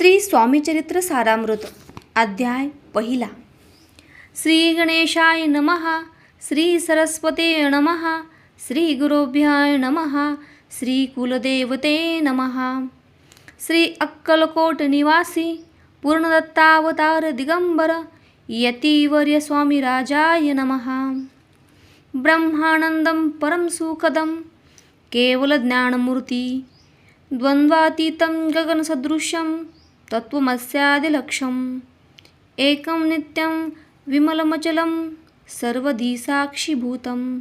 श्री स्वामीचरित्र सारामृत अध्याय पहिला. श्री गणेशाय नमः. श्री सरस्वते नमः. श्री गुरुभ्याय नमः. श्री कुलदेवते नमः. श्री अक्कलकोट निवासी पूर्णदत्तावतार दिगंबर यतिवर्य स्वामी राजाय नमः. ब्रह्मानंदं परम सुखदं केवल ज्ञानमूर्ती द्वंद्वातीतं गगनसदृशं तत्त्वमस्यादिलक्ष्यम् एकं नित्यं विमलमचलं सर्वधी साक्षीभूतं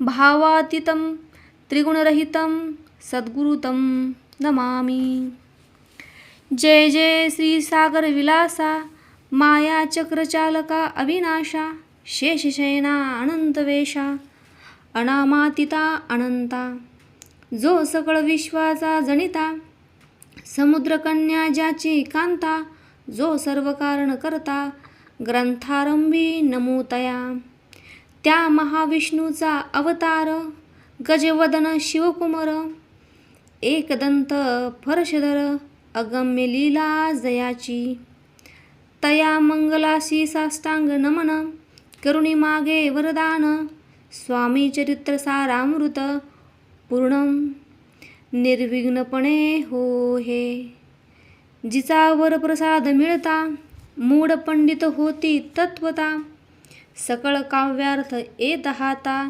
भावातीतं त्रिगुणरहितं सद्गुरुतं नमामि. जय जय श्री सागर विलासा माया चक्रचालका अविनाशा शेषशयना अनंतवेशा अनामातीता अनंता जो सकळ विश्वाचा जनिता समुद्रकन्या ज्याची कांता जो सर्व कारण करता ग्रंथारंभी नमोतया. त्या महाविष्णूचा अवतार गजवदन शिवकुमार एकदंत फरशधर अगम्य लीला जयाची. तया मंगलासी साष्टांग नमन करुणी मागे वरदान स्वामी चरित्र सारामृत पूर्णम निर्विघ्नपणे हो हे. जिचा वरप्रसाद मिळता मूढ पंडित होती तत्वता सकळ काव्यार्थ येत हाता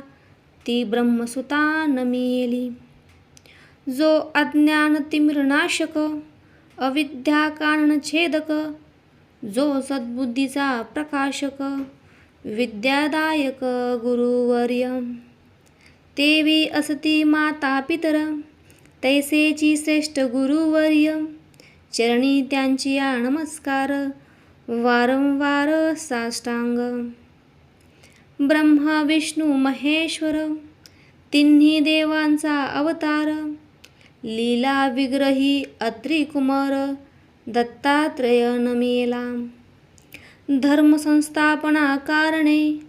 ती ब्रह्मसुता नमिली. जो अज्ञान तिमिरनाशक अविद्या कानन छेदक जो सद्बुद्धीचा प्रकाशक विद्यादायक गुरुवर्य. तेवी असती माता पितर तैसेची श्रेष्ठ गुरुवर्य. चरणी त्यांची या नमस्कार वारंवार साष्टांग. ब्रह्मा विष्णू महेश्वर तिन्ही देवांचा अवतार लीला विग्रही अत्री कुमार दत्तात्रय नमिला. धर्म संस्थापना कारणे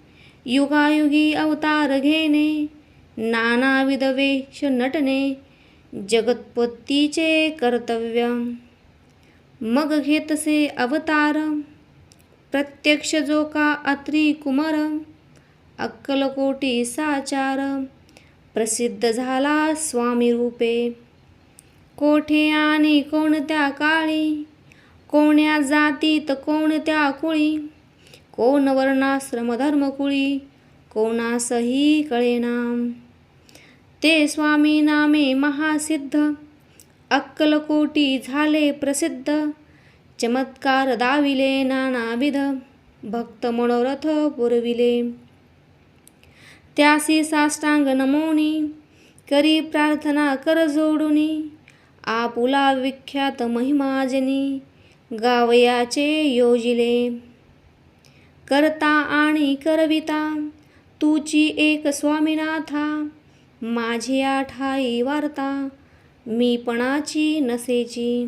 युगायुगी अवतार घेणे नानाविध वेश नटने जगत्पत्तीचे कर्तव्य. मग घेतसे अवतार प्रत्यक्ष जो का अत्री कुमार अक्कलकोटी साचार प्रसिद्ध झाला स्वामी रूपे. कोठे आणि कोणत्या काळी कोण्या जातीत कोणत्या कुळी कोण वर्णाश्रम धर्मकुळी कोणासही कळेना. ते स्वामी नामे महासिद्ध अक्कलकोटी झाले प्रसिद्ध. चमत्कार दाविले नानाविध भक्त मनोरथ पुरविले. त्यासी साष्टांग नमोनी करी प्रार्थना कर जोडुनी. आपुला विख्यात महिमाजनी गावयाचे योजिले. करता आणि करविता तुची एक स्वामीनाथा माझी आठाई वार्ता मीपणाची नसेची.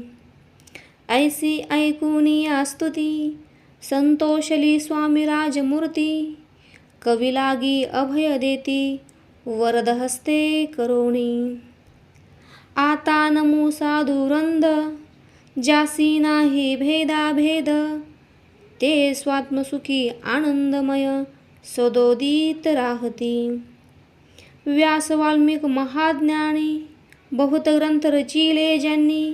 ऐसी ऐकुनी या स्तुती संतोषली स्वामी राजमूर्ती. कवी लागी अभय देती वरद हस्ते करोणी. आता नमो साधुरंद ज्यासी नाही भेदाभेद ते स्वात्मसुखी आनंदमय सदोदित राहती. व्यास वाल्मिक महाज्ञानी बहुत ग्रंथ रचिले ज्यांनी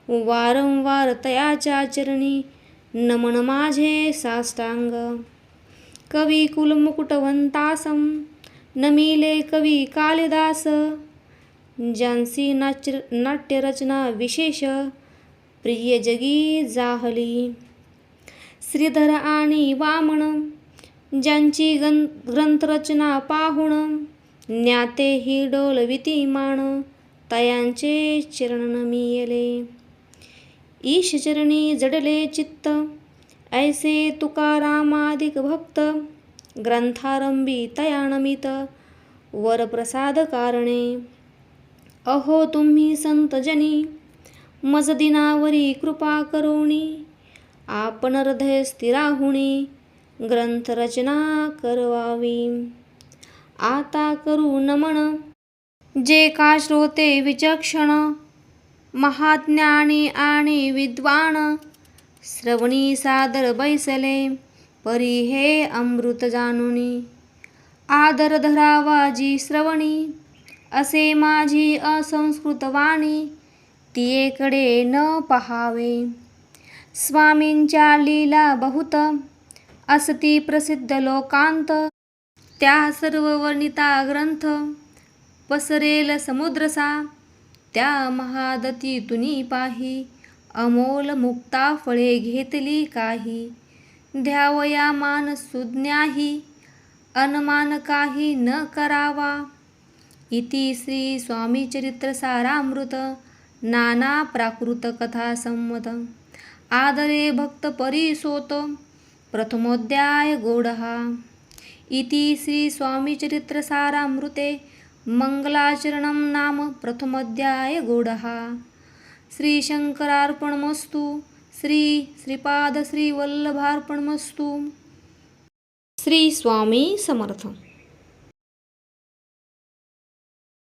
वारंवार तयाच्या चरणी नमन माझे साष्टांग. कवी कुलमुकुटवंतासम नमिले कवी कालिदास ज्यांसी नाट्यरचना विशेष प्रिय जगी जाहली. श्रीधर आणि वामन ज्यांची ग्रंथरचना पाहुण ज्ञाते ही डोलविती मान तयांचे चरण नमिले. ईशचरणी जडले चित्त ऐसे तुकारामादिक भक्त ग्रंथारंभी तया नमित वरप्रसाद कारणे. अहो तुम्ही संतजनी मज दिनावरी कृपा करोनी. आपण हृदय स्थिराहुनी ग्रंथरचना करवावी. आता करू नमन जे का श्रोते विचक्षण महाज्ञानी आणि विद्वान श्रवणी सादर बैसले, परी हे अमृत जाणुनी. आदर धरावा जी श्रवणी, असे माझी असंस्कृत वाणी, तियेकडे न पहावे. स्वामींच्या लीला बहुत, असती प्रसिद्ध लोकांत, त्या सर्व वर्णिता ग्रंथ, पसरेल समुद्रसा, त्या महादतीतुनी पाही, अमोल मुक्ता फळे घेतली काही. ध्यावया मान सुज्ञाही, अनमान काही न करावा. इति श्री स्वामी चरित्र सारामृत, नाना प्राकृत कथा संमत. आदरे भक्त परिसोत, प्रथमोध्याय गोडहा. इति श्री स्वामी चरित्र सारामृते मंगलाचरणम नाम प्रथमोध्याय गोडहा. श्री शंकरार्पणमस्तु. श्री श्रीपाद श्री वल्लभार्पणमस्तु. श्री स्वामी समर्थ.